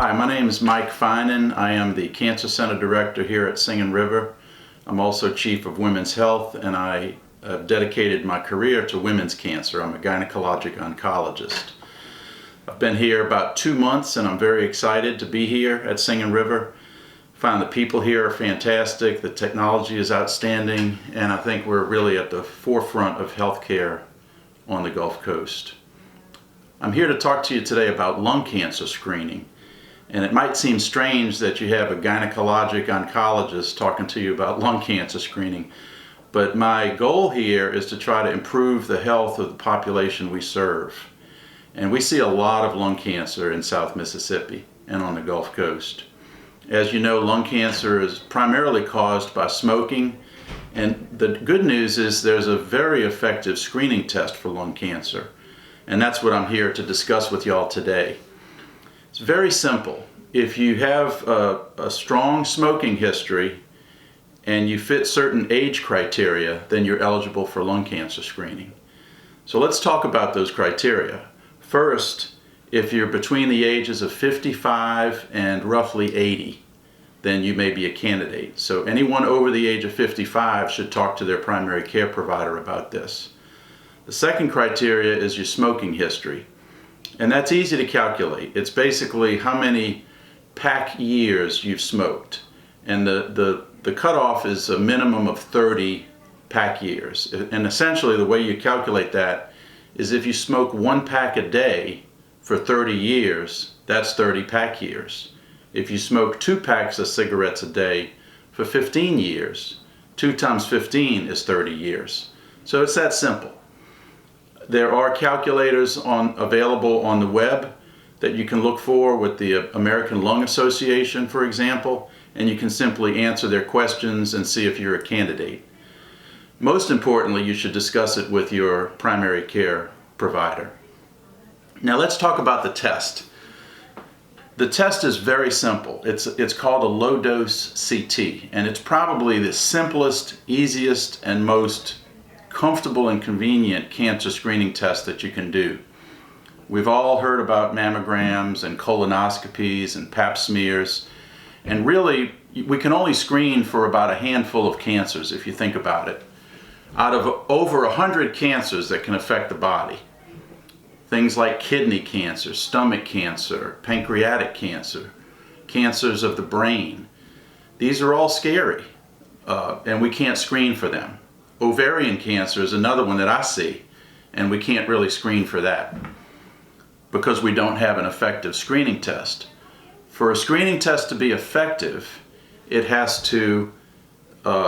Hi, my name is Mike Finan. I am the Cancer Center Director here at Singing River. I'm also Chief of Women's Health, and I have dedicated my career to women's cancer. I'm a gynecologic oncologist. I've been here about 2 months, and I'm very excited to be here at Singing River. I find the people here are fantastic, the technology is outstanding, and I think we're really at the forefront of healthcare on the Gulf Coast. I'm here to talk to you today about lung cancer screening. And it might seem strange that you have a gynecologic oncologist talking to you about lung cancer screening, but my goal here is to try to improve the health of the population we serve. And we see a lot of lung cancer in South Mississippi and on the Gulf Coast. As you know, lung cancer is primarily caused by smoking, and the good news is there's a very effective screening test for lung cancer, and that's what I'm here to discuss with y'all today. It's very simple. If you have a strong smoking history and you fit certain age criteria, then you're eligible for lung cancer screening. So let's talk about those criteria. First, if you're between the ages of 55 and roughly 80, then you may be a candidate. So anyone over the age of 55 should talk to their primary care provider about this. The second criteria is your smoking history. And that's easy to calculate. It's basically how many pack years you've smoked. And the cutoff is a minimum of 30 pack years. And essentially the way you calculate that is if you smoke 1 pack a day for 30 years, that's 30 pack years. If you smoke 2 packs of cigarettes a day for 15 years, 2 times 15 is 30 years. So it's that simple. There are calculators available on the web that you can look for with the American Lung Association, for example, and you can simply answer their questions and see if you're a candidate. Most importantly, you should discuss it with your primary care provider. Now let's talk about the test. The test is very simple. It's called a low-dose CT, and it's probably the simplest, easiest, and most comfortable and convenient cancer screening test that you can do. We've all heard about mammograms and colonoscopies and pap smears, and really we can only screen for about a handful of cancers if you think about it. Out of over 100 cancers that can affect the body, things like kidney cancer, stomach cancer, pancreatic cancer, cancers of the brain, these are all scary, and we can't screen for them. Ovarian cancer is another one that I see, and we can't really screen for that because we don't have an effective screening test. For a screening test to be effective, it has to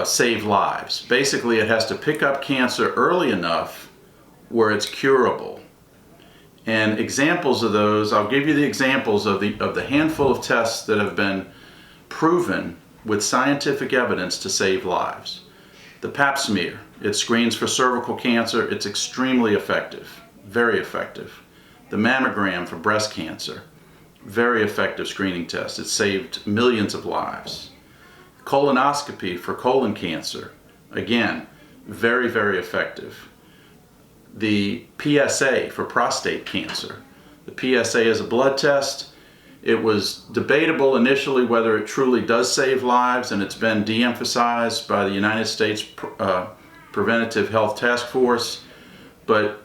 save lives. Basically, it has to pick up cancer early enough where it's curable. And examples of those, I'll give you the examples of the handful of tests that have been proven with scientific evidence to save lives. The pap smear, it screens for cervical cancer. It's extremely effective, very effective. The mammogram for breast cancer, very effective screening test. It saved millions of lives. Colonoscopy for colon cancer, again, very, very effective. The PSA for prostate cancer. The PSA is a blood test. It was debatable initially whether it truly does save lives, and it's been de-emphasized by the United States Preventive Health Task Force, but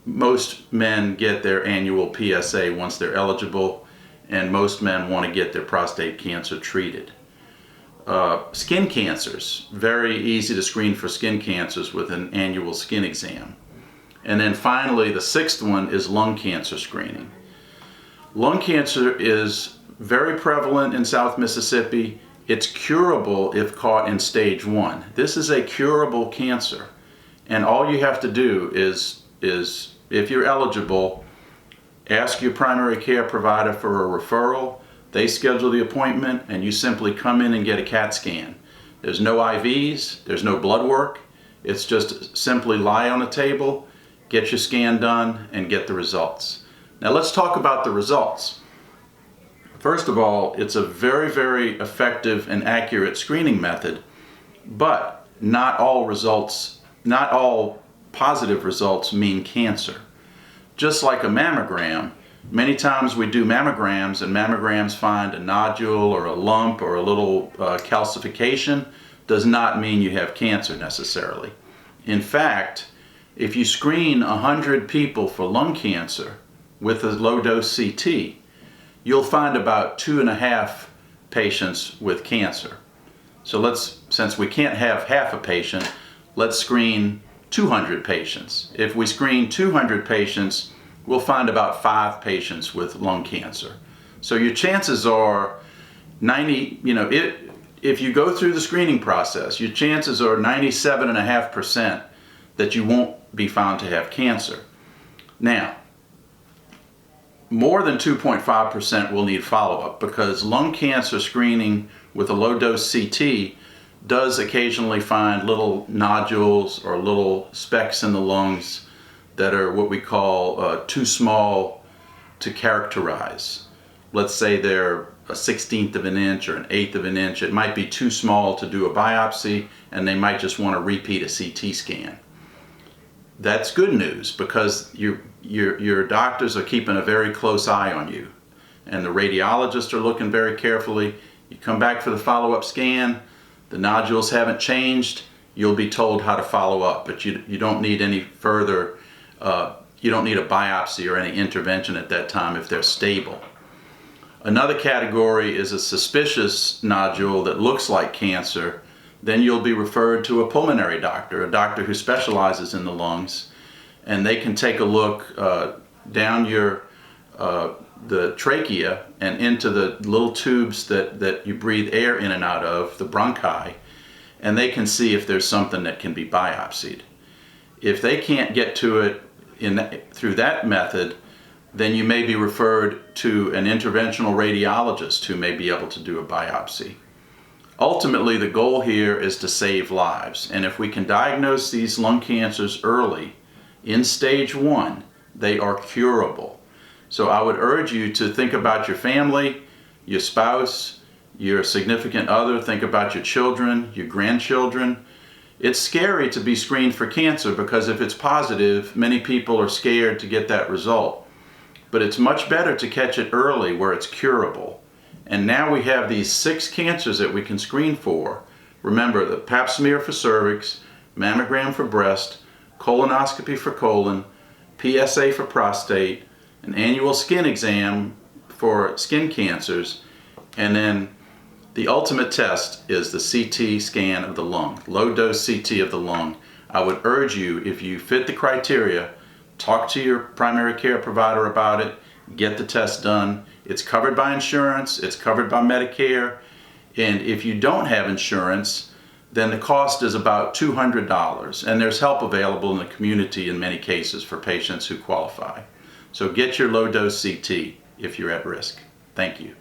most men get their annual PSA once they're eligible, and most men want to get their prostate cancer treated. Skin cancers, very easy to screen for skin cancers with an annual skin exam. And then finally, the sixth one is lung cancer screening. Lung cancer is very prevalent in South Mississippi. It's curable if caught in stage 1. This is a curable cancer. And all you have to do is if you're eligible, ask your primary care provider for a referral. They schedule the appointment, and you simply come in and get a CAT scan. There's no IVs, there's no blood work. It's just simply lie on a table, get your scan done, and get the results. Now let's talk about the results. First of all, it's a very, very effective and accurate screening method, but not all positive results mean cancer. Just like a mammogram, Many times we do mammograms, and mammograms find a nodule or a lump or a little calcification. Does not mean you have cancer necessarily. In fact, if you screen 100 people for lung cancer with a low-dose CT, you'll find about 2.5 patients with cancer. So since we can't have half a patient, let's screen 200 patients. If we screen 200 patients, we'll find about 5 patients with lung cancer. So your chances are 90, if you go through the screening process, your chances are 97.5% that you won't be found to have cancer. Now, more than 2.5% will need follow-up, because lung cancer screening with a low-dose CT does occasionally find little nodules or little specks in the lungs that are what we call too small to characterize. Let's say they're a 1/16 of an inch or an 1/8 of an inch. It might be too small to do a biopsy, and they might just want to repeat a CT scan. That's good news, because your doctors are keeping a very close eye on you, and the radiologists are looking very carefully. You come back for the follow-up scan, the nodules haven't changed, you'll be told how to follow up, but you don't need any further, you don't need a biopsy or any intervention at that time if they're stable. Another category is a suspicious nodule that looks like cancer. Then you'll be referred to a pulmonary doctor, a doctor who specializes in the lungs, and they can take a look down the trachea and into the little tubes that you breathe air in and out of, the bronchi, and they can see if there's something that can be biopsied. If they can't get to it through that method, then you may be referred to an interventional radiologist who may be able to do a biopsy. Ultimately, the goal here is to save lives, and if we can diagnose these lung cancers early, in stage 1, they are curable. So I would urge you to think about your family, your spouse, your significant other, think about your children, your grandchildren. It's scary to be screened for cancer, because if it's positive, many people are scared to get that result. But it's much better to catch it early where it's curable. And now we have these 6 cancers that we can screen for. Remember, the pap smear for cervix, mammogram for breast, colonoscopy for colon, PSA for prostate, an annual skin exam for skin cancers, and then the ultimate test is the CT scan of the lung, low-dose CT of the lung. I would urge you, if you fit the criteria, talk to your primary care provider about it, get the test done. It's covered by insurance, it's covered by Medicare, and if you don't have insurance, then the cost is about $200, and there's help available in the community in many cases for patients who qualify. So get your low-dose CT if you're at risk. Thank you.